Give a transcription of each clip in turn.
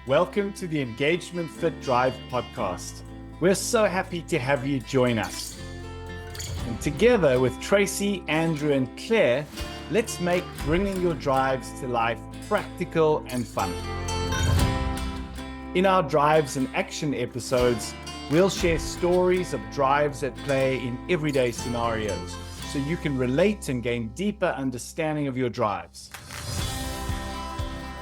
Welcome to the EngagementFit DRIVE podcast. We're so happy to have you join us. And together with Tracy, Andrew, and Claire, let's make bringing your drives to life practical and fun. In our Drives and Action episodes, we'll share stories of drives at play in everyday scenarios, so you can relate and gain deeper understanding of your drives.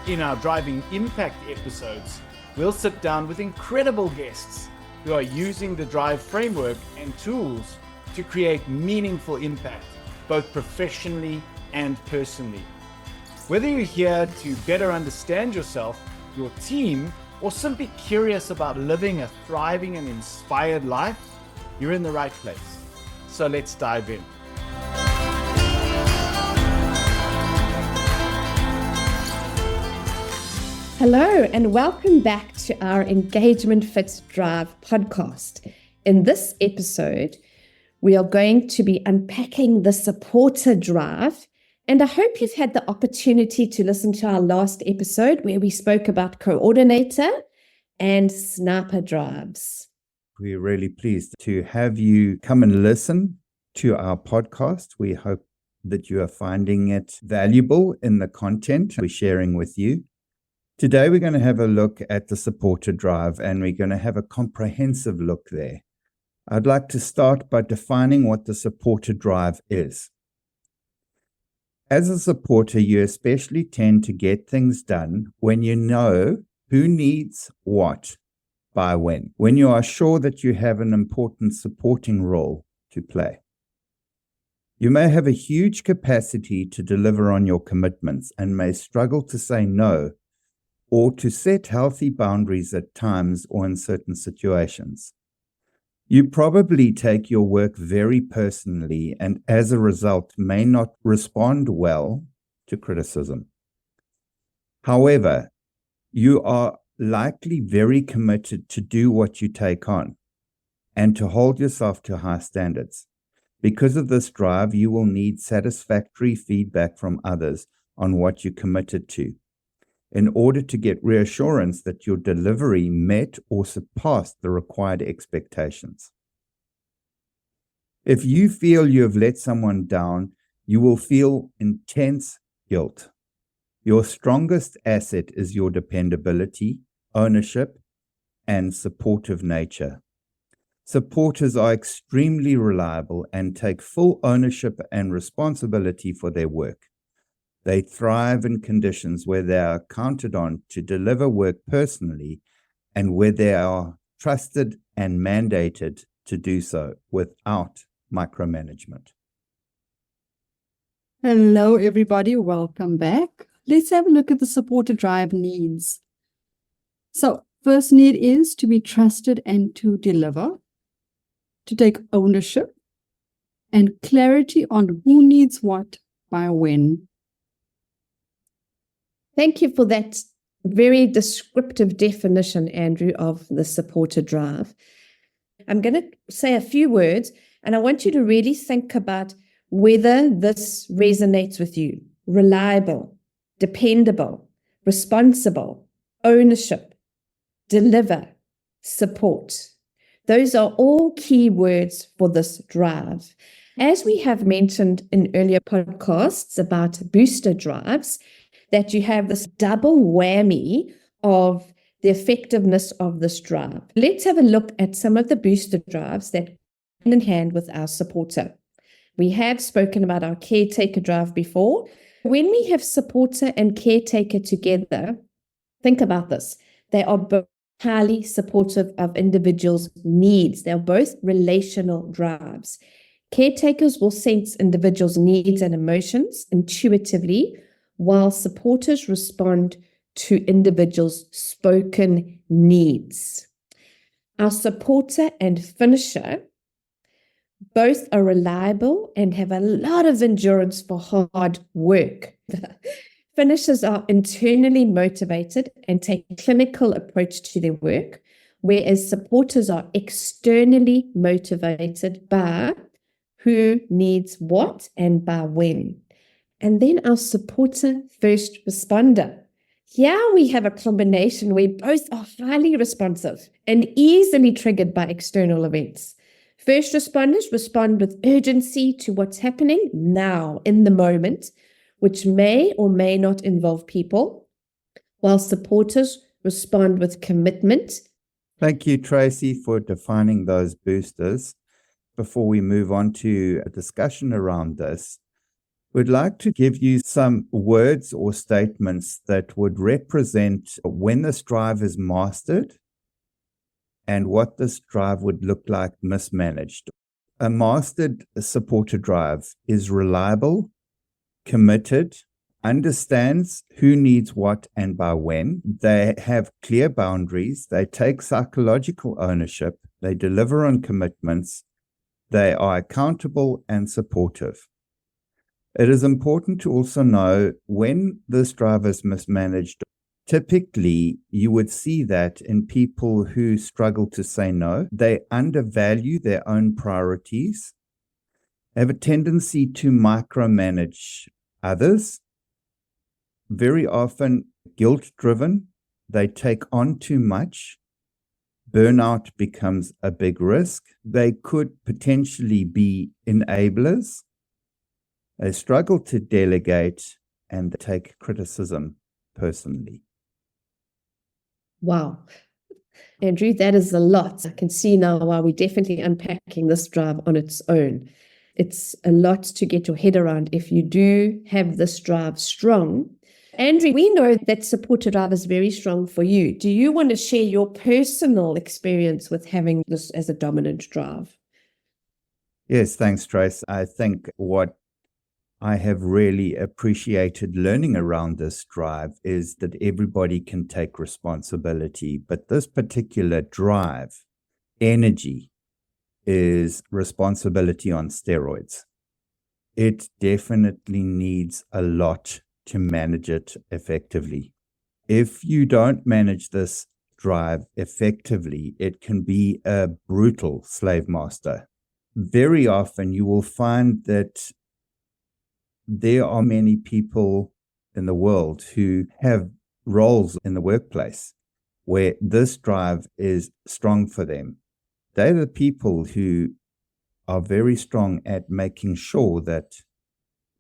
In our Driving Impact episodes, we'll sit down with incredible guests who are using the DRIVE framework and tools to create meaningful impact, both professionally and personally. Whether you're here to better understand yourself, your team, or simply curious about living a thriving and inspired life, you're in the right place. So let's dive in. Hello, and welcome back to our EngagementFit DRIVE podcast. In this episode, we are going to be unpacking the supporter drive. And I hope you've had the opportunity to listen to our last episode where we spoke about coordinator and sniper drives. We're really pleased to have you come and listen to our podcast. We hope that you are finding it valuable in the content we're sharing with you. Today, we're going to have a look at the supporter drive, and we're going to have a comprehensive look there. I'd like to start by defining what the supporter drive is. As a supporter, you especially tend to get things done when you know who needs what by when you are sure that you have an important supporting role to play. You may have a huge capacity to deliver on your commitments and may struggle to say no or to set healthy boundaries at times or in certain situations. You probably take your work very personally and as a result may not respond well to criticism. However, you are likely very committed to do what you take on and to hold yourself to high standards. Because of this drive, you will need satisfactory feedback from others on what you committed to, in order to get reassurance that your delivery met or surpassed the required expectations. If you feel you have let someone down, you will feel intense guilt. Your strongest asset is your dependability, ownership, and supportive nature. Supporters are extremely reliable and take full ownership and responsibility for their work. They thrive in conditions where they are counted on to deliver work personally and where they are trusted and mandated to do so without micromanagement. Hello, everybody. Welcome back. Let's have a look at the supporter drive needs. So, first need is to be trusted and to deliver, to take ownership, and clarity on who needs what by when. Thank you for that very descriptive definition, Andrew, of the supporter drive. I'm going to say a few words, and I want you to really think about whether this resonates with you. Reliable, dependable, responsible, ownership, deliver, support. Those are all key words for this drive. As we have mentioned in earlier podcasts about booster drives, that you have this double whammy of the effectiveness of this drive. Let's have a look at some of the booster drives that go hand in hand with our supporter. We have spoken about our caretaker drive before. When we have supporter and caretaker together, think about this. They are both highly supportive of individuals' needs. They're both relational drives. Caretakers will sense individuals' needs and emotions intuitively, while supporters respond to individuals' spoken needs. Our supporter and finisher both are reliable and have a lot of endurance for hard work. Finishers are internally motivated and take a clinical approach to their work, whereas supporters are externally motivated by who needs what and by when. And then our supporter first responder. Here we have a combination where both are highly responsive and easily triggered by external events. First responders respond with urgency to what's happening now in the moment, which may or may not involve people, while supporters respond with commitment. Thank you, Tracy, for defining those boosters. Before we move on to a discussion around this, we'd like to give you some words or statements that would represent when this drive is mastered and what this drive would look like mismanaged. A mastered supported drive is reliable, committed, understands who needs what and by when. They have clear boundaries. They take psychological ownership. They deliver on commitments. They are accountable and supportive. It is important to also know when this drive is mismanaged. Typically, you would see that in people who struggle to say no. They undervalue their own priorities, have a tendency to micromanage others, very often guilt-driven. They take on too much. Burnout becomes a big risk. They could potentially be enablers. They struggle to delegate and take criticism personally. Wow. Andrew, that is a lot. I can see now why we're definitely unpacking this drive on its own. It's a lot to get your head around if you do have this drive strong. Andrew, we know that supported drive is very strong for you. Do you want to share your personal experience with having this as a dominant drive? Yes, thanks, Trace. I think what I have really appreciated learning around this drive is that everybody can take responsibility, but this particular drive, energy, is responsibility on steroids. It definitely needs a lot to manage it effectively. If you don't manage this drive effectively, it can be a brutal slave master. Very often you will find that there are many people in the world who have roles in the workplace where this drive is strong for them. They're the people who are very strong at making sure that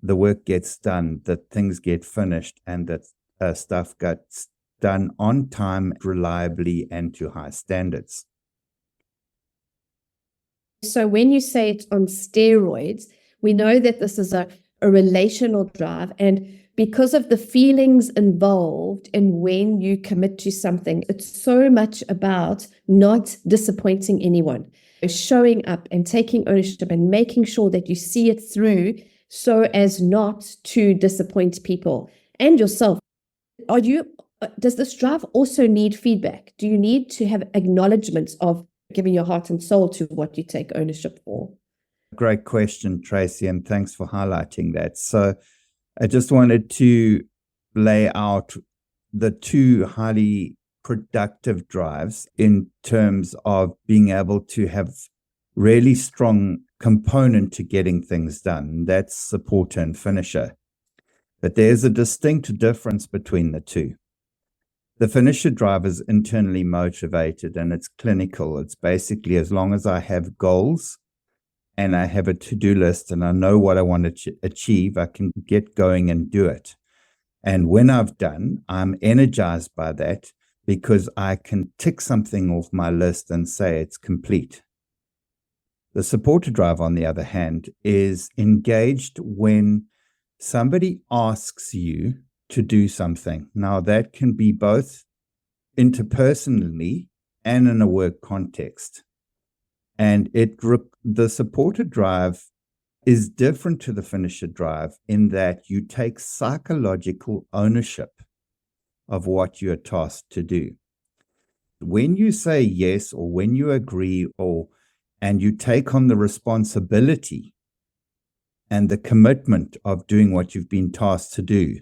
the work gets done, that things get finished, and that stuff gets done on time, reliably, and to high standards. So when you say it's on steroids, we know that this is a relational drive, and because of the feelings involved in when you commit to something, it's so much about not disappointing anyone, showing up and taking ownership and making sure that you see it through so as not to disappoint people and yourself. Does this drive also need feedback? Do you need to have acknowledgements of giving your heart and soul to what you take ownership for? Great question, Tracy, and thanks for highlighting that. So I just wanted to lay out the two highly productive drives in terms of being able to have really strong component to getting things done. That's supporter and finisher. But there's a distinct difference between the two. The finisher drive is internally motivated and it's clinical. It's basically as long as I have goals and I have a to-do list and I know what I want to achieve, I can get going and do it. And when I've done, I'm energized by that because I can tick something off my list and say it's complete. The supporter drive, on the other hand, is engaged when somebody asks you to do something. Now, that can be both interpersonally and in a work context. And the supporter drive is different to the finisher drive in that you take psychological ownership of what you're tasked to do. When you say yes, or when you agree, and you take on the responsibility and the commitment of doing what you've been tasked to do,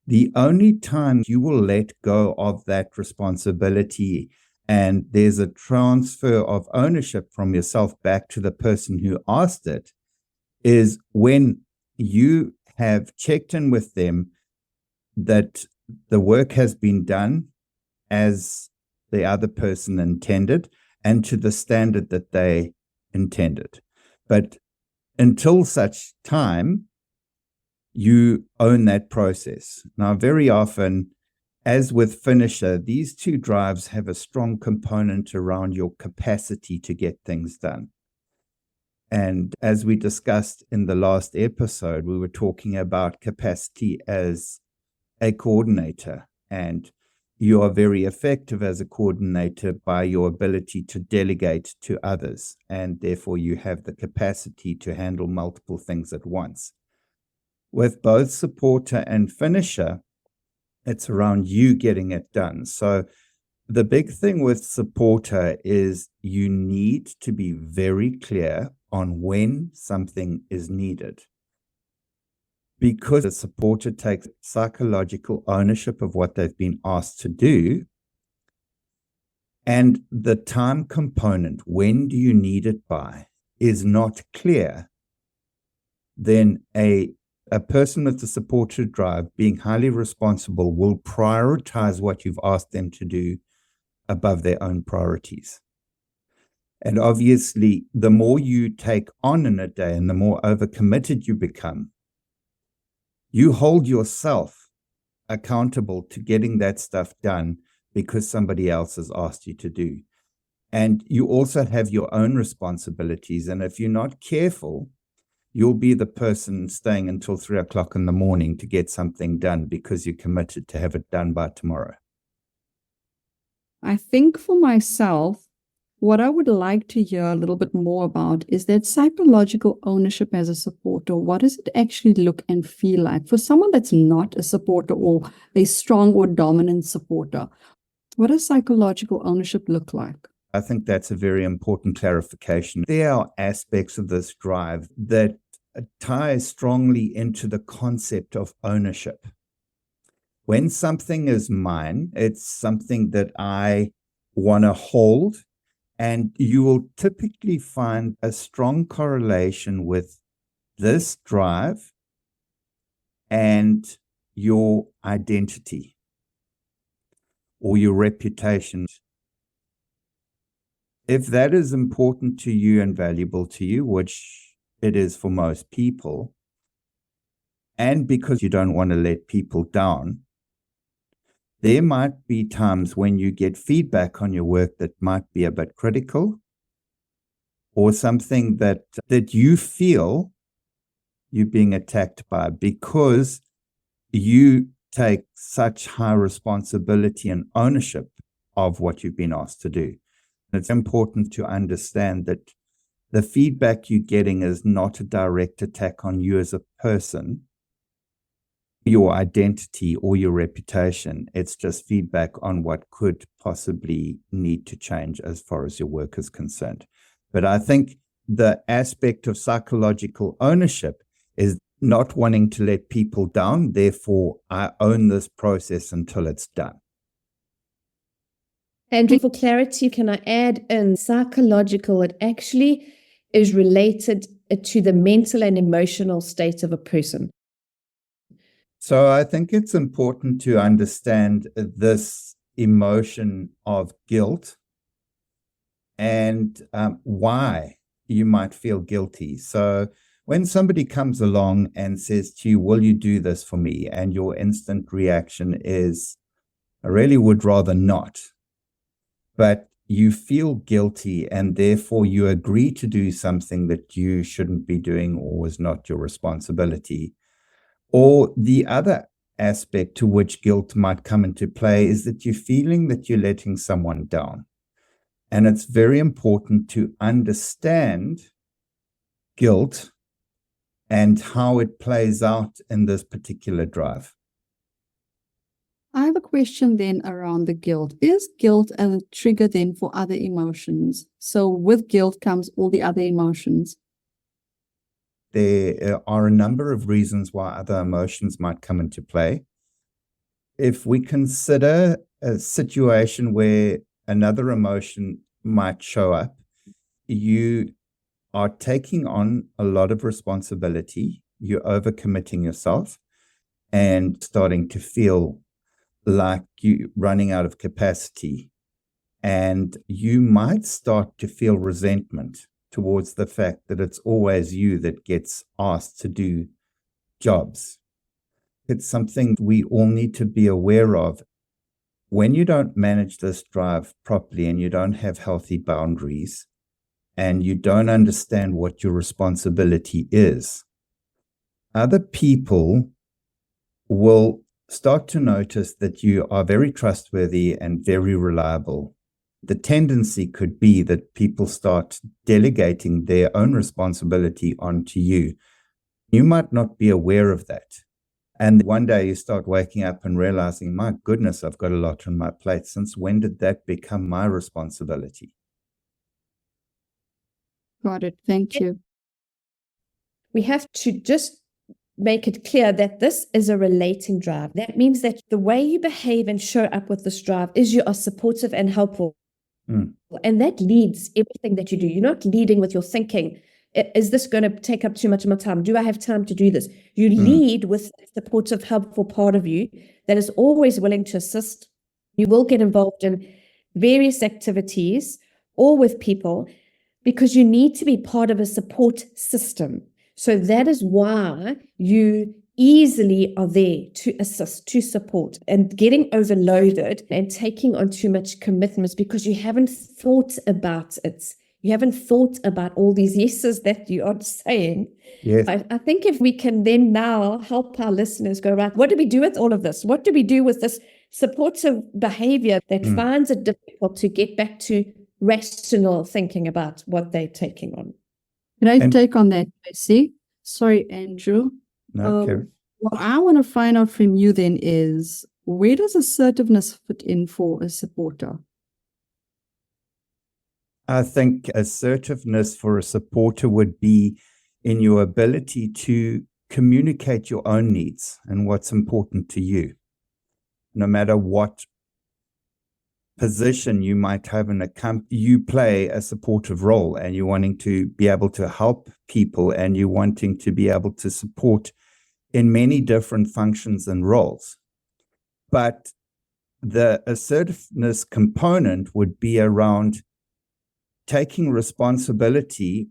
the only time you will let go of that responsibility and there's a transfer of ownership from yourself back to the person who asked it is when you have checked in with them that the work has been done as the other person intended and to the standard that they intended. But until such time, you own that process. Now, very often, as with Finisher, these two drives have a strong component around your capacity to get things done. And as we discussed in the last episode, we were talking about capacity as a coordinator, and you are very effective as a coordinator by your ability to delegate to others, and therefore you have the capacity to handle multiple things at once. With both Supporter and Finisher, it's around you getting it done. So the big thing with Supporter is you need to be very clear on when something is needed, because the Supporter takes psychological ownership of what they've been asked to do, and the time component, when do you need it by, is not clear, then a person with the Supporter drive, being highly responsible, will prioritize what you've asked them to do above their own priorities. And obviously, the more you take on in a day and the more overcommitted you become, you hold yourself accountable to getting that stuff done because somebody else has asked you to do. And you also have your own responsibilities. And if you're not careful, you'll be the person staying until 3 o'clock in the morning to get something done because you're committed to have it done by tomorrow. I think for myself, what I would like to hear a little bit more about is that psychological ownership as a supporter. What does it actually look and feel like for someone that's not a supporter or a strong or dominant supporter? What does psychological ownership look like? I think that's a very important clarification. There are aspects of this drive that tie strongly into the concept of ownership. When something is mine, it's something that I want to hold, and you will typically find a strong correlation with this drive and your identity or your reputation. If that is important to you and valuable to you, which it is for most people, and because you don't want to let people down, there might be times when you get feedback on your work that might be a bit critical, or something that you feel you're being attacked by because you take such high responsibility and ownership of what you've been asked to do. It's important to understand that the feedback you're getting is not a direct attack on you as a person, your identity or your reputation. It's just feedback on what could possibly need to change as far as your work is concerned. But I think the aspect of psychological ownership is not wanting to let people down. Therefore, I own this process until it's done. Andrew, for clarity, can I add in psychological? It actually is related to the mental and emotional state of a person. So I think it's important to understand this emotion of guilt and why you might feel guilty. So when somebody comes along and says to you, will you do this for me? And your instant reaction is, I really would rather not. But you feel guilty and therefore you agree to do something that you shouldn't be doing or was not your responsibility. Or the other aspect to which guilt might come into play is that you're feeling that you're letting someone down. And it's very important to understand guilt and how it plays out in this particular drive. I have a question then around the guilt. Is guilt a trigger then for other emotions? So with guilt comes all the other emotions. There are a number of reasons why other emotions might come into play. If we consider a situation where another emotion might show up, you are taking on a lot of responsibility, you're overcommitting yourself and starting to feel like you running out of capacity, and you might start to feel resentment towards the fact that it's always you that gets asked to do jobs. It's something we all need to be aware of. When you don't manage this drive properly and you don't have healthy boundaries and you don't understand what your responsibility is, other people will start to notice that you are very trustworthy and very reliable. The tendency could be that people start delegating their own responsibility onto you. You might not be aware of that. And one day you start waking up and realizing, my goodness, I've got a lot on my plate. Since when did that become my responsibility? Got it. Thank you. We have to just make it clear that this is a relating drive. That means that the way you behave and show up with this drive is you are supportive and helpful. And that leads everything that you do. You're not leading with your thinking. Is this going to take up too much of my time? Do I have time to do this? You lead with the supportive, helpful part of you that is always willing to assist. You will get involved in various activities or with people because you need to be part of a support system. So that is why you easily are there to assist, to support, and getting overloaded and taking on too much commitments because you haven't thought about it. You haven't thought about all these yeses that you are saying. Yes. I think if we can then now help our listeners go, right, what do we do with all of this? What do we do with this supportive behavior that finds it difficult to get back to rational thinking about what they're taking on? Can I take on that, Tracy? Sorry, Andrew. No, Karen. What I want to find out from you then is, where does assertiveness fit in for a supporter? I think assertiveness for a supporter would be in your ability to communicate your own needs and what's important to you, no matter what position you might have in a company. You play a supportive role and you're wanting to be able to help people and you're wanting to be able to support in many different functions and roles. But the assertiveness component would be around taking responsibility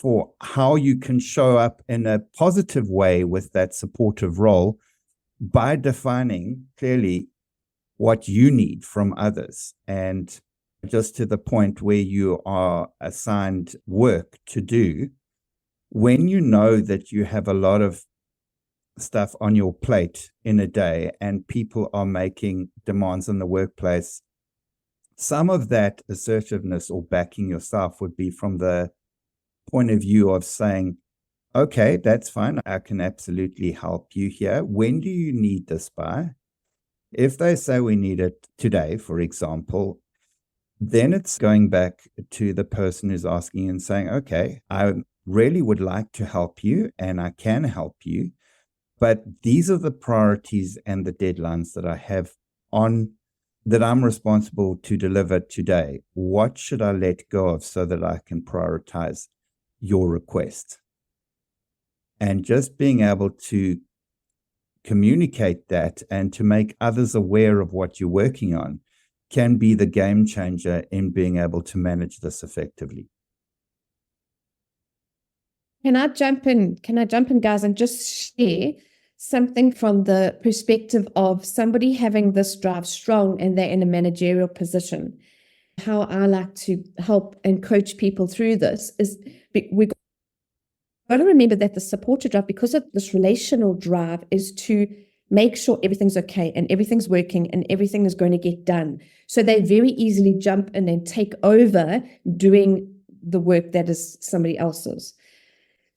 for how you can show up in a positive way with that supportive role by defining clearly what you need from others. And just to the point where you are assigned work to do, when you know that you have a lot of stuff on your plate in a day and people are making demands in the workplace, some of that assertiveness or backing yourself would be from the point of view of saying, okay, that's fine. I can absolutely help you here. When do you need this by? If they say we need it today, for example, then it's going back to the person who's asking and saying, okay, I really would like to help you and I can help you, but these are the priorities and the deadlines that I have on that I'm responsible to deliver today. What should I let go of so that I can prioritize your request? And just being able to communicate that and to make others aware of what you're working on can be the game changer in being able to manage this effectively. Can I jump in, guys, and just share something from the perspective of somebody having this drive strong and they're in a managerial position? How I like to help and coach people through this is we've got to remember that the supporter drive, because of this relational drive, is to make sure everything's okay and everything's working and everything is going to get done. So they very easily jump in and take over doing the work that is somebody else's.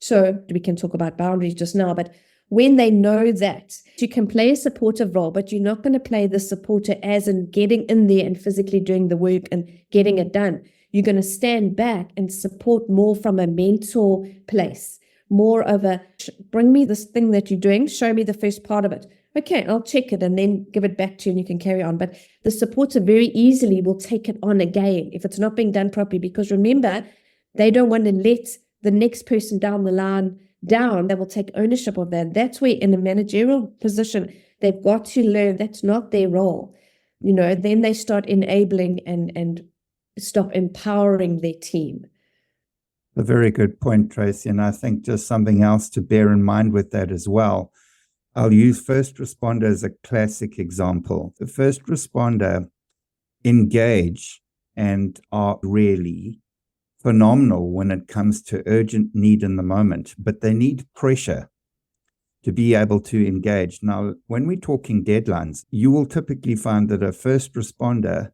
So we can talk about boundaries just now, but when they know that you can play a supportive role, but you're not going to play the supporter as in getting in there and physically doing the work and getting it done. You're going to stand back and support more from a mentor place, more of a, bring me this thing that you're doing, show me the first part of it. Okay, I'll check it and then give it back to you and you can carry on. But the supporter very easily will take it on again if it's not being done properly, because remember, they don't want to let the next person down the line down. They will take ownership of that. That's where in a managerial position, They've got to learn that's not their role. Then they start enabling and stop empowering their team. A very good point, Tracy. And I think just something else to bear in mind with that as well. I'll use first responder as a classic example. The first responder engage and are really phenomenal when it comes to urgent need in the moment, but they need pressure to be able to engage. Now, when we're talking deadlines, you will typically find that a first responder,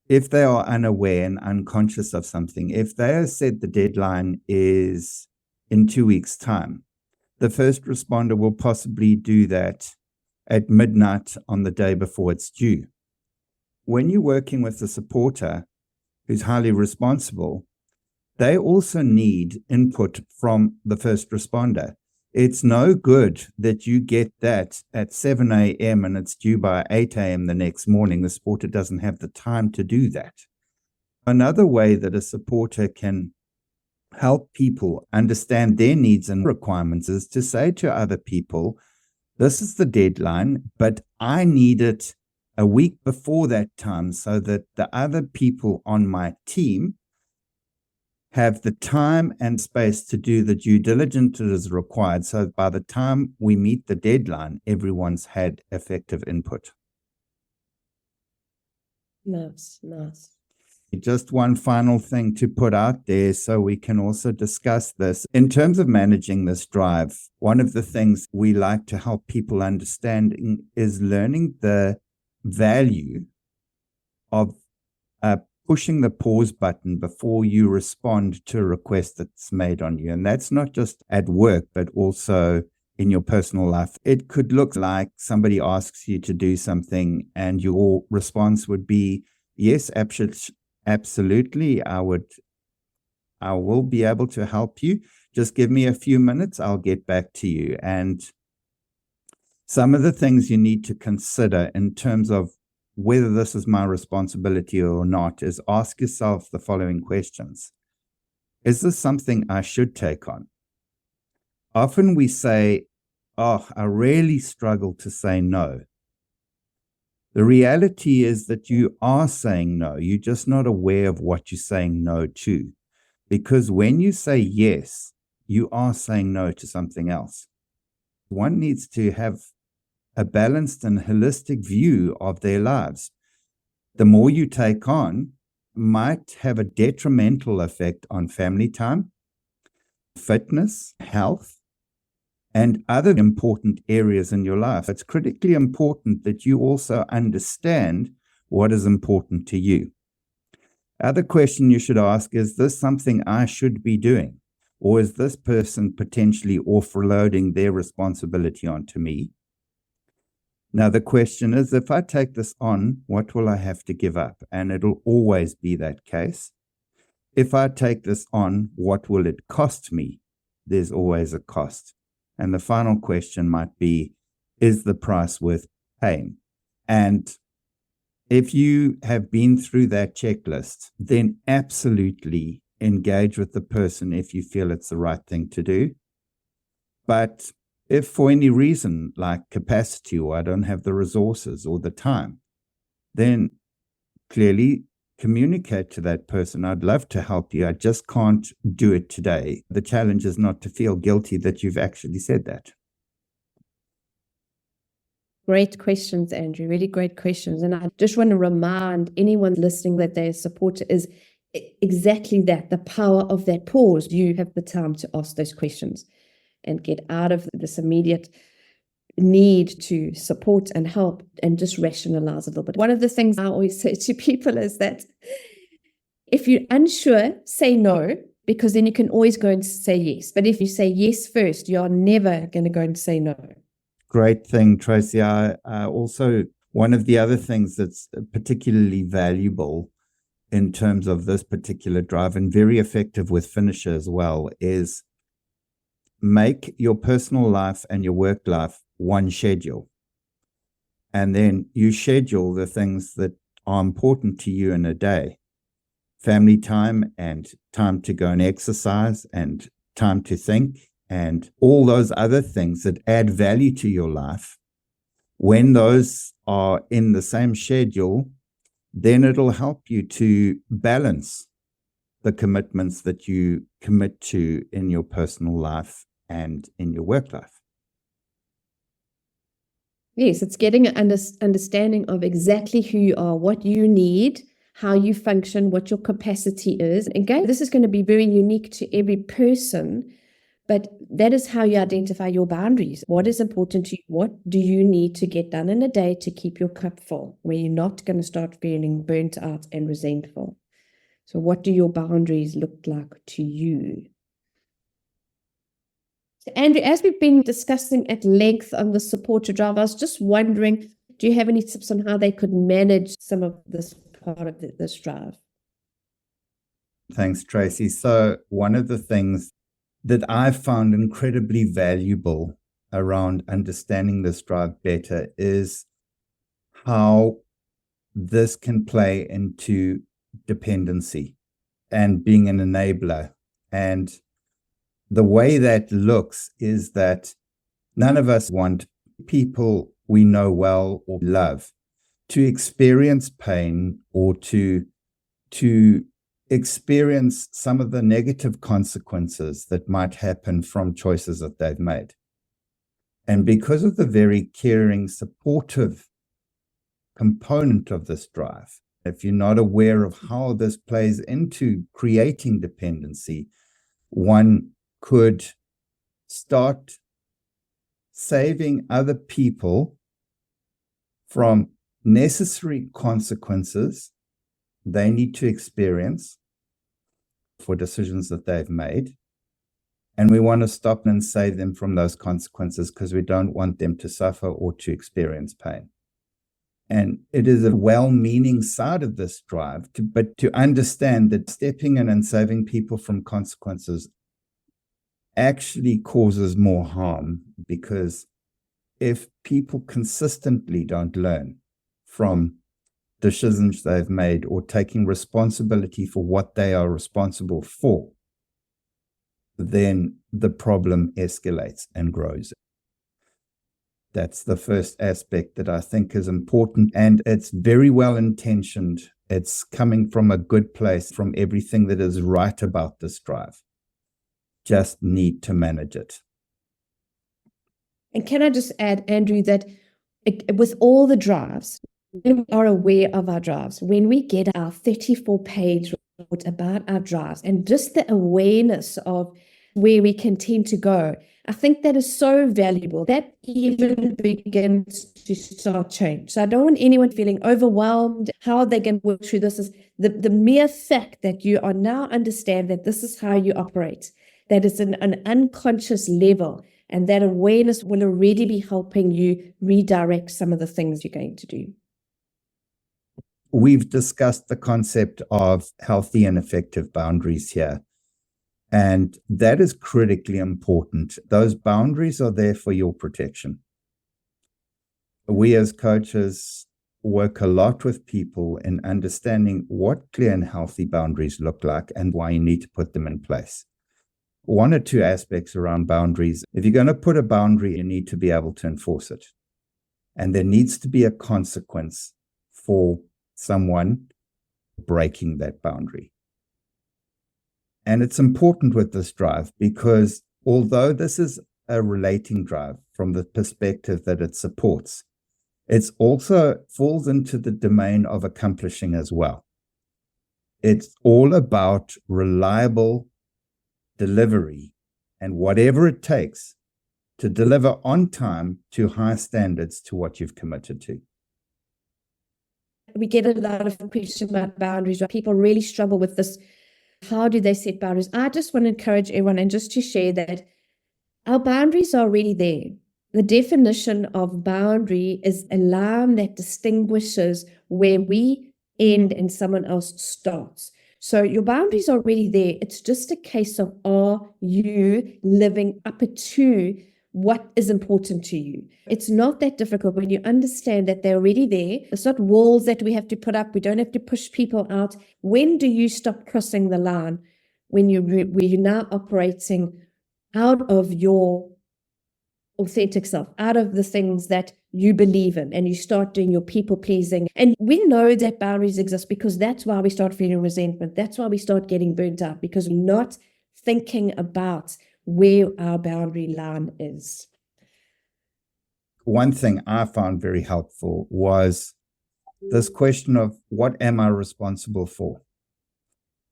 if they are unaware and unconscious of something, if they have said the deadline is in 2 weeks' time, the first responder will possibly do that at midnight on the day before it's due. When you're working with a supporter who's highly responsible, they also need input from the first responder. It's no good that you get that at 7 a.m. and it's due by 8 a.m. the next morning. The supporter doesn't have the time to do that. Another way that a supporter can help people understand their needs and requirements is to say to other people, this is the deadline, but I need it a week before that time so that the other people on my team have the time and space to do the due diligence that is required. So by the time we meet the deadline, everyone's had effective input. Nice. Just one final thing to put out there so we can also discuss this. In terms of managing this drive, one of the things we like to help people understand is learning the value of pushing the pause button before you respond to a request that's made on you. And that's not just at work, but also in your personal life. It could look like somebody asks you to do something and your response would be, yes, absolutely, I will be able to help you. Just give me a few minutes, I'll get back to you. And some of the things you need to consider in terms of whether this is my responsibility or not is ask yourself the following questions. Is this something I should take on? Often we say, oh, I really struggle to say no. The reality is that you are saying no. You're just not aware of what you're saying no to. Because when you say yes, you are saying no to something else. One needs to have a balanced and holistic view of their lives. The more you take on might have a detrimental effect on family time, fitness, health, and other important areas in your life. It's critically important that you also understand what is important to you. Other question you should ask, is this something I should be doing? Or is this person potentially offloading their responsibility onto me? Now, the question is, if I take this on, what will I have to give up? And it'll always be that case. If I take this on, what will it cost me? There's always a cost. And the final question might be, is the price worth paying? And if you have been through that checklist, then absolutely engage with the person if you feel it's the right thing to do. But if for any reason, like capacity, or I don't have the resources or the time, then clearly communicate to that person, I'd love to help you, I just can't do it today. The challenge is not to feel guilty that you've actually said that. Great questions, Andrew. Really great questions. And I just want to remind anyone listening that their supporter is exactly that, the power of that pause. You have the time to ask those questions and get out of this immediate need to support and help and just rationalize a little bit. One of the things I always say to people is that if you're unsure, say no, because then you can always go and say yes. But if you say yes first, you're never going to go and say no. Great thing, Tracy. I also, one of the other things that's particularly valuable in terms of this particular drive and very effective with Finisher as well is make your personal life and your work life one schedule. And then you schedule the things that are important to you in a day. Family time and time to go and exercise and time to think and all those other things that add value to your life. When those are in the same schedule, then it'll help you to balance the commitments that you commit to in your personal life and in your work life. Yes, it's getting an understanding of exactly who you are, what you need, how you function, what your capacity is. Again, this is going to be very unique to every person, but that is how you identify your boundaries. What is important to you? What do you need to get done in a day to keep your cup full, where you're not going to start feeling burnt out and resentful? So what do your boundaries look like to you? So Andrew, as we've been discussing at length on the support to drive, I was just wondering, do you have any tips on how they could manage some of this part of this drive? Thanks, Tracy. So one of the things that I've found incredibly valuable around understanding this drive better is how this can play into dependency and being an enabler. And the way that looks is that none of us want people we know well or love to experience pain or to experience some of the negative consequences that might happen from choices that they've made. And because of the very caring, supportive component of this drive, if you're not aware of how this plays into creating dependency, one could start saving other people from necessary consequences they need to experience for decisions that they've made. And we want to stop and save them from those consequences because we don't want them to suffer or to experience pain. And it is a well-meaning side of this drive, but to understand that stepping in and saving people from consequences actually causes more harm, because if people consistently don't learn from decisions they've made or taking responsibility for what they are responsible for, then the problem escalates and grows. That's the first aspect that I think is important, and it's very well intentioned. It's coming from a good place, from everything that is right about this drive. Just need to manage it. And can I just add, Andrew, that with all the drives, we are aware of our drives. When we get our 34-page report about our drives and just the awareness of where we can tend to go, I think that is so valuable. That even begins to start change. So I don't want anyone feeling overwhelmed. How are they going to work through this? Is the mere fact that you are now understand that this is how you operate, that is an unconscious level, and that awareness will already be helping you redirect some of the things you're going to do. We've discussed the concept of healthy and effective boundaries here. And that is critically important. Those boundaries are there for your protection. We as coaches work a lot with people in understanding what clear and healthy boundaries look like and why you need to put them in place. One or two aspects around boundaries. If you're going to put a boundary, you need to be able to enforce it. And there needs to be a consequence for someone breaking that boundary. And it's important with this drive because although this is a relating drive from the perspective that it supports, it also falls into the domain of accomplishing as well. It's all about reliable delivery and whatever it takes to deliver on time to high standards to what you've committed to. We get a lot of questions about boundaries. People really struggle with this. How do they set boundaries? I just want to encourage everyone and just to share that our boundaries are already there. The definition of boundary is a line that distinguishes where we end and someone else starts. So your boundaries are already there. It's just a case of, are you living up to what is important to you? It's not that difficult when you understand that they're already there. It's not walls that we have to put up. We don't have to push people out. When do you stop crossing the line? When you're now operating out of your authentic self, out of the things that you believe in, and you start doing your people pleasing. And we know that boundaries exist because that's why we start feeling resentment. That's why we start getting burnt out, because we're not thinking about where our boundary line is. One thing I found very helpful was this question of what am I responsible for?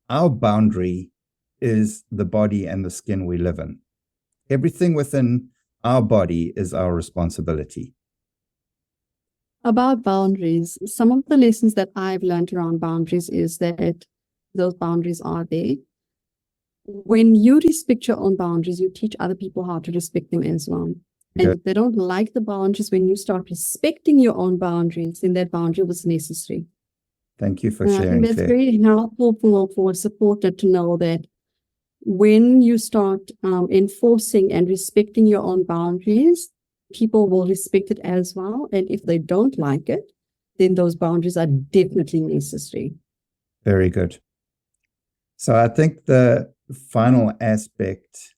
Our boundary is the body and the skin we live in. Everything within our body is our responsibility. About boundaries, some of the lessons that I've learned around boundaries is that those boundaries are there. When you respect your own boundaries, you teach other people how to respect them as well. And if they don't like the boundaries, when you start respecting your own boundaries, then that boundary was necessary. Thank you for And sharing, I think that's Claire. very helpful for a supporter to know that when you start enforcing and respecting your own boundaries, people will respect it as well. And if they don't like it, then those boundaries are definitely necessary. Very good. So I think the final aspect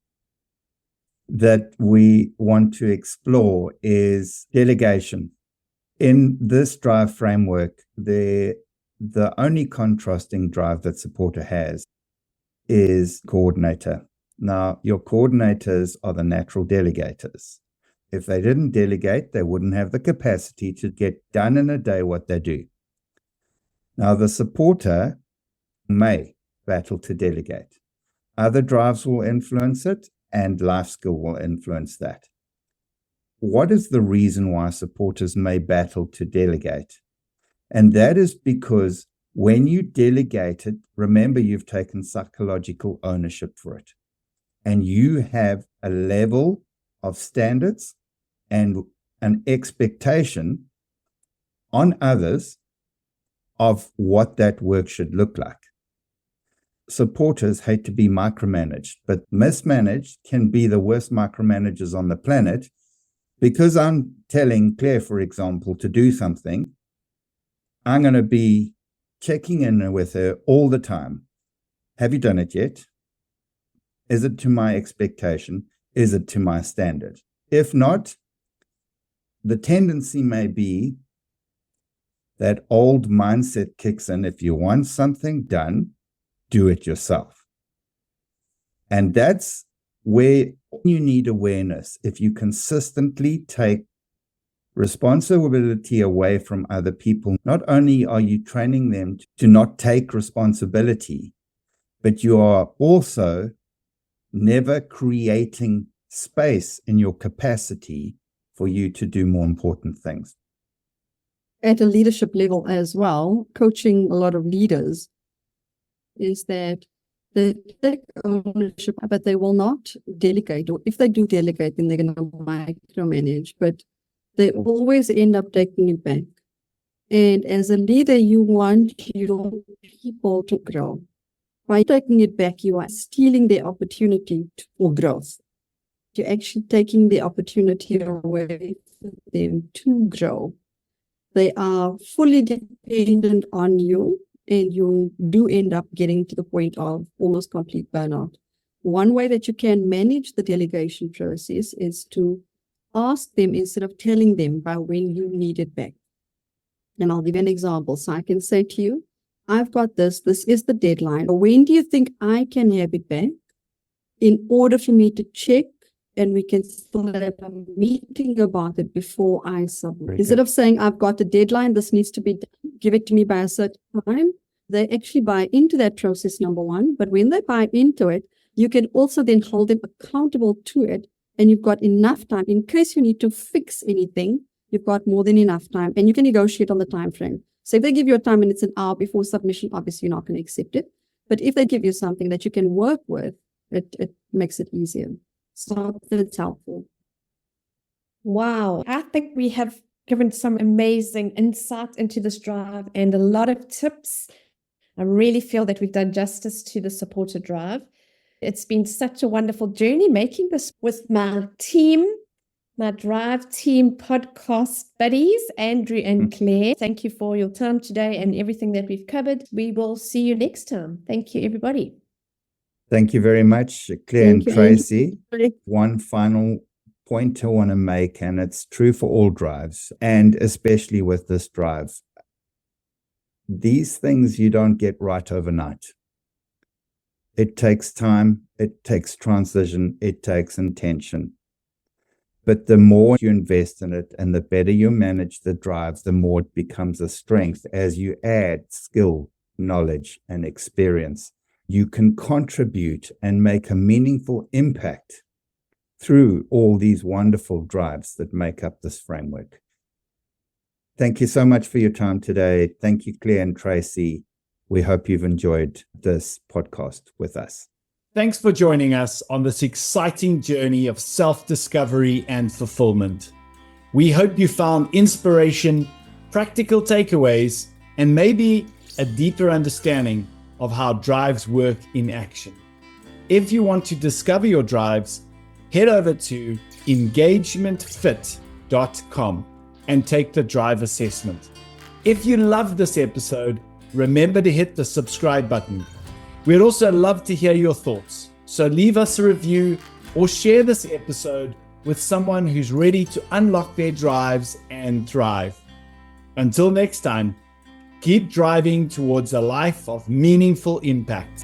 that we want to explore is delegation. In this drive framework, the only contrasting drive that supporter has is coordinator. Now, your coordinators are the natural delegators. If they didn't delegate, they wouldn't have the capacity to get done in a day what they do. Now, the supporter may battle to delegate. Other drives will influence it, and life skill will influence that. What is the reason why supporters may battle to delegate? And that is because when you delegate it, remember you've taken psychological ownership for it. And you have a level of standards and an expectation on others of what that work should look like. Supporters hate to be micromanaged, but mismanaged can be the worst micromanagers on the planet, because I'm telling Claire, for example, to do something. I'm going to be checking in with her all the time. Have you done it yet? Is it to my expectation? Is it to my standard? If not, the tendency may be that old mindset kicks in. If you want something done, do it yourself. And that's where you need awareness. If you consistently take responsibility away from other people, not only are you training them to not take responsibility, but you are also never creating space in your capacity for you to do more important things. At a leadership level as well, coaching a lot of leaders is that they take ownership, but they will not delegate. Or if they do delegate, then they're going to micromanage, but they always end up taking it back. And as a leader, you want your people to grow. By taking it back, you are stealing their opportunity for growth. You're actually taking the opportunity away from them to grow. They are fully dependent on you, and you do end up getting to the point of almost complete burnout. One way that you can manage the delegation process is to ask them instead of telling them by when you need it back. And I'll give you an example. So I can say to you, I've got this is the deadline. When do you think I can have it back in order for me to check, and we can still have a meeting about it before I submit? Instead of saying, I've got a deadline, this needs to be done, give it to me by a certain time, they actually buy into that process, number one. But when they buy into it, you can also then hold them accountable to it. And you've got enough time in case you need to fix anything. You've got more than enough time, and you can negotiate on the time frame. So if they give you a time and it's an hour before submission, obviously you're not going to accept it. But if they give you something that you can work with, it makes it easier. So it's helpful. Wow. I think we have given some amazing insight into this drive and a lot of tips. I really feel that we've done justice to the supporter drive. It's been such a wonderful journey making this with my team, my Drive team podcast buddies, Andrew and Claire. Thank you for your time today and everything that we've covered. We will see you next time. Thank you, everybody. Thank you very much, Claire and Tracy. One final point I want to make, and it's true for all drives, and especially with this drive. These things you don't get right overnight. It takes time, it takes transition, it takes intention. But the more you invest in it and the better you manage the drive, the more it becomes a strength as you add skill, knowledge, and experience. You can contribute and make a meaningful impact through all these wonderful drives that make up this framework. Thank you so much for your time today. Thank you, Claire and Tracy. We hope you've enjoyed this podcast with us. Thanks for joining us on this exciting journey of self-discovery and fulfillment. We hope you found inspiration, practical takeaways, and maybe a deeper understanding of how drives work in action. If you want to discover your drives, head over to EngagementFit.com and take the drive assessment. If you loved this episode, remember to hit the subscribe button. We'd also love to hear your thoughts, so leave us a review or share this episode with someone who's ready to unlock their drives and thrive. Until next time, keep driving towards a life of meaningful impact.